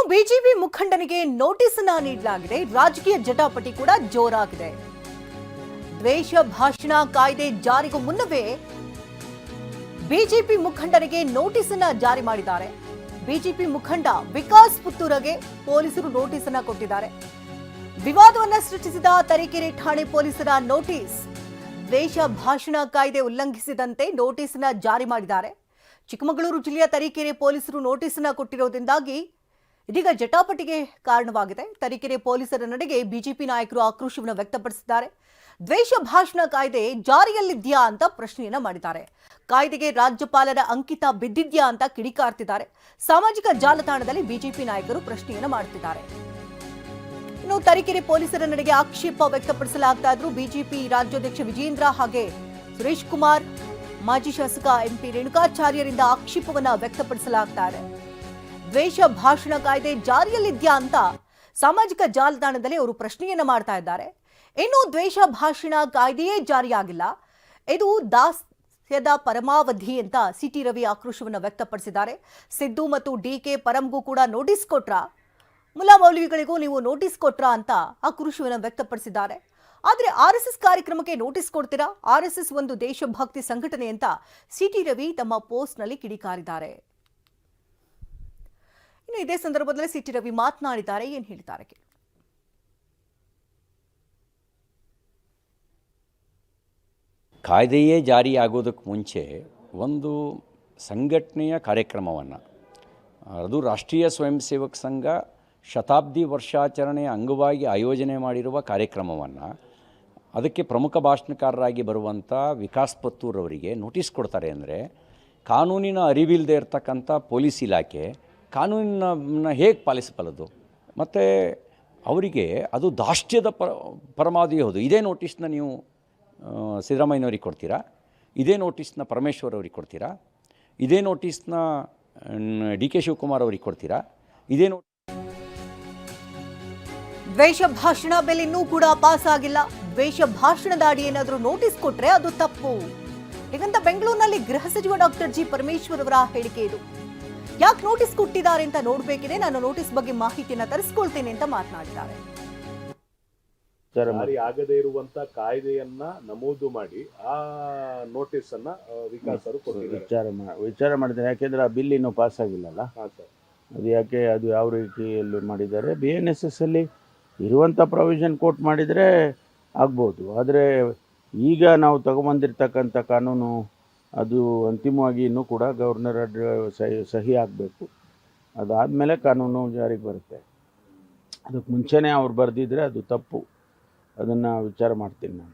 BJP ಮುಖಂಡನಿಗೆ notice ಅನ್ನು ನೀಡಲಾಗಿದೆ. ರಾಜಕೀಯ ಜಟಾಪಟಿ ಕೂಡ ಜೋರಾಗಿದೆ. ದ್ವೇಷ ಭಾಷಣ ಕಾಯ್ದೆ ಜಾರಿಗೂ ಮುನ್ನವೇ ಬಿಜೆಪಿ ಮುಖಂಡನಿಗೆ ನೋಟಿಸ್ ಅನ್ನು ಜಾರಿ ಮಾಡಿದ್ದಾರೆ. ಬಿಜೆಪಿ ಮುಖಂಡ ವಿಕಾಸ್ ಪುತ್ತೂರಗೆ ಪೊಲೀಸರು ನೋಟಿಸ್ ಅನ್ನು ಕೊಟ್ಟಿದ್ದಾರೆ. ವಿವಾದವನ್ನ ಸೃಷ್ಟಿಸಿದ ತರೀಕೆರೆ ಠಾಣೆ ಪೊಲೀಸರ ನೋಟಿಸ್. ದ್ವೇಷ ಭಾಷಣ ಕಾಯ್ದೆ ಉಲ್ಲಂಘಿಸಿದಂತೆ ನೋಟಿಸ್ ಅನ್ನು ಜಾರಿ ಮಾಡಿದ್ದಾರೆ. ಚಿಕ್ಕಮಗಳೂರು ಜಿಲ್ಲೆಯ ತರೀಕೆರೆ ಪೊಲೀಸರು ನೋಟಿಸ್ ಅನ್ನು ಕೊಟ್ಟಿರುವುದರಿಂದಾಗಿ ಇದೀಗ ಜಟಾಪಟಿಗೆ ಕಾರಣವಾಗಿದೆ. ತರೀಕೆರೆ ಪೊಲೀಸರ ನಡೆಗೆ ಬಿಜೆಪಿ ನಾಯಕರು ಆಕ್ರೋಶವನ್ನು ವ್ಯಕ್ತಪಡಿಸಿದ್ದಾರೆ. ದ್ವೇಷ ಭಾಷಣ ಕಾಯ್ದೆ ಜಾರಿಯಲ್ಲಿದ್ಯಾ ಅಂತ ಪ್ರಶ್ನೆಯನ್ನ ಮಾಡಿದ್ದಾರೆ. ಕಾಯ್ದೆಗೆ ರಾಜ್ಯಪಾಲರ ಅಂಕಿತ ಬಿದ್ದಿದ್ಯಾ ಅಂತ ಕಿಡಿಕಾರ್ತಿದ್ದಾರೆ. ಸಾಮಾಜಿಕ ಜಾಲತಾಣದಲ್ಲಿ ಬಿಜೆಪಿ ನಾಯಕರು ಪ್ರಶ್ನೆಯನ್ನ ಮಾಡುತ್ತಿದ್ದಾರೆ. ಇನ್ನು ತರೀಕೆರೆ ಪೊಲೀಸರ ನಡೆಗೆ ಆಕ್ಷೇಪ ವ್ಯಕ್ತಪಡಿಸಲಾಗ್ತಾ ಇದ್ರು. ಬಿಜೆಪಿ ರಾಜ್ಯಾಧ್ಯಕ್ಷ ವಿಜೇಂದ್ರ ಹಾಗೆ ಸುರೇಶ್ ಕುಮಾರ್, ಮಾಜಿ ಶಾಸಕ ಎಂಪಿ ರೇಣುಕಾಚಾರ್ಯರಿಂದ ಆಕ್ಷೇಪವನ್ನ ವ್ಯಕ್ತಪಡಿಸಲಾಗ್ತಾ ಇದೆ. ದ್ವೇಷ ಭಾಷಣ ಕಾಯ್ದೆ ಜಾರಿಯಲ್ಲಿದ್ಯಾ ಅಂತ ಸಾಮಾಜಿಕ ಜಾಲತಾಣದಲ್ಲಿ ಅವರು ಪ್ರಶ್ನೆಯನ್ನ ಮಾಡ್ತಾ ಇದ್ದಾರೆ. ಇನ್ನು ದ್ವೇಷ ಭಾಷಣ ಕಾಯ್ದೆಯೇ ಜಾರಿಯಾಗಿಲ್ಲ, ಇದು ದಾಸ್ಯದ ಪರಮಾವಧಿ ಅಂತ ಸಿಟಿ ರವಿ ಆಕ್ರೋಶವನ್ನು ವ್ಯಕ್ತಪಡಿಸಿದ್ದಾರೆ. ಸಿದ್ದು ಮತ್ತು ಡಿಕೆ ಪರಂಗೂ ಕೂಡ ನೋಟಿಸ್ ಕೊಟ್ರ, ಮುಲ್ಲಾ ಮೌಲವಿಗಳಿಗೂ ನೀವು ನೋಟಿಸ್ ಕೊಟ್ರ ಅಂತ ಆಕ್ರೋಶವನ್ನು ವ್ಯಕ್ತಪಡಿಸಿದ್ದಾರೆ. ಆದರೆ ಆರ್ಎಸ್ಎಸ್ ಕಾರ್ಯಕ್ರಮಕ್ಕೆ ನೋಟಿಸ್ ಕೊಡ್ತೀರಾ? ಆರ್ಎಸ್ಎಸ್ ಒಂದು ದೇಶಭಕ್ತಿ ಸಂಘಟನೆ ಅಂತ ಸಿಟಿ ರವಿ ತಮ್ಮ ಪೋಸ್ಟ್ನಲ್ಲಿ ಕಿಡಿಕಾರಿದ್ದಾರೆ. ಇನ್ನು ಇದೇ ಸಂದರ್ಭದಲ್ಲಿ ಸಿಟಿ ರವಿ ಮಾತನಾಡಿದ್ದಾರೆ. ಏನ್ ಹೇಳಿದ್ದಾರೆ? ಕಾಯ್ದೆಯೇ ಜಾರಿಯಾಗೋದಕ್ಕೆ ಮುಂಚೆ ಒಂದು ಸಂಘಟನೆಯ ಕಾರ್ಯಕ್ರಮವನ್ನು, ಅದು ರಾಷ್ಟ್ರೀಯ ಸ್ವಯಂ ಸೇವಕ ಸಂಘ ಶತಾಬ್ದಿ ವರ್ಷಾಚರಣೆಯ ಅಂಗವಾಗಿ ಆಯೋಜನೆ ಮಾಡಿರುವ ಕಾರ್ಯಕ್ರಮವನ್ನು ಅದಕ್ಕೆ ಪ್ರಮುಖ ಭಾಷಣಕಾರರಾಗಿ ಬರುವಂಥ ವಿಕಾಸ್ ಪತ್ತೂರ್ ಅವರಿಗೆ ನೋಟಿಸ್ ಕೊಡ್ತಾರೆ ಅಂದರೆ, ಕಾನೂನಿನ ಅರಿವಿಲ್ಲದೆ ಇರತಕ್ಕಂಥ ಪೊಲೀಸ್ ಇಲಾಖೆ ಕಾನೂನನ್ನು ಹೇಗೆ ಪಾಲಿಸಬಲ್ಲದು? ಮತ್ತು ಅವರಿಗೆ ಅದು ದಾಷ್ಟ್ಯದ ಪರಮಾವಧಿ ಹೌದು. ಇದೇ ನೋಟಿಸ್ನ ನೀವು ಸಿದ್ದರಾಮಯ್ಯನವ್ರಿಗೆ ಕೊಡ್ತೀರಾ? ಇದೇ ನೋಟಿಸ್ನ ಪರಮೇಶ್ವರ್ ಅವ್ರಿಗೆ ಕೊಡ್ತೀರಾ? ಇದೇ ನೋಟಿಸ್ನ ಡಿ ಕೆ ಶಿವಕುಮಾರ್ ಅವ್ರಿಗೆ ಕೊಡ್ತೀರಾ? ಇದೇ ದ್ವೇಷ ಭಾಷಣ ಬಿಲ್ ಇನ್ನೂ ಕೂಡ ಪಾಸ್ ಆಗಿಲ್ಲ. ದ್ವೇಷ ಭಾಷಣದ ಅಡಿ ಏನಾದರೂ ನೋಟಿಸ್ ಕೊಟ್ರೆ ಅದು ತಪ್ಪು. ಹೀಗಂತ ಬೆಂಗಳೂರಿನಲ್ಲಿ ಗೃಹ ಸಚಿವ ಡಾಕ್ಟರ್ ಜಿ ಪರಮೇಶ್ವರ್ ಅವರ ಹೇಳಿಕೆ ಇದು. ಯಾಕೆ ನೋಟಿಸ್ ಕೊಟ್ಟಿದ್ದಾರೆ ಅಂತ ನೋಡಬೇಕಿದೆ, ನಾನು ನೋಟಿಸ್ ಬಗ್ಗೆ ಮಾಹಿತಿಯನ್ನು ತರಿಸ್ಕೊಳ್ತೇನೆ ಅಂತ ಮಾತನಾಡಿದ್ದಾರೆ. ಜಾರಿ ಆಗದೇ ಇರುವಂತ ಕಾಯ್ದೆಯನ್ನ ನಮೂದು ಮಾಡಿ ಆ ನೋಟಿಸ್ ಅನ್ನ ವಿಕಾಸ್ ಅವರು ಕೊಟ್ಟಿದ್ದಾರೆ. ವಿಚಾರ ಮಾಡಿದ್ದಾರೆ. ಯಾಕೆಂದ್ರೆ ಆ ಬಿಲ್ ಇನ್ನೂ ಪಾಸ್ ಆಗಿಲ್ಲಲ್ಲ, ಅದು ಯಾಕೆ, ಅದು ಯಾವ ರೀತಿಯಲ್ಲಿ ಮಾಡಿದ್ದಾರೆ? BNSS ಅಲ್ಲಿ ಇರುವಂಥ ಪ್ರೊವಿಷನ್ ಕೋಟ್ ಮಾಡಿದರೆ ಆಗ್ಬೋದು. ಆದರೆ ಈಗ ನಾವು ತಗೊಂಬಂದಿರ್ತಕ್ಕಂಥ ಕಾನೂನು ಅದು ಅಂತಿಮವಾಗಿ ಇನ್ನೂ ಕೂಡ ಗವರ್ನರ್ ಸಹಿ ಆಗಬೇಕು. ಅದಾದಮೇಲೆ ಕಾನೂನು ಜಾರಿಗೆ ಬರುತ್ತೆ. ಅದಕ್ಕೆ ಮುಂಚೆನೇ ಅವ್ರು ಬರೆದಿದ್ರೆ ಅದು ತಪ್ಪು. ಅದನ್ನು ವಿಚಾರ ಮಾಡ್ತೀನಿ ನಾನು.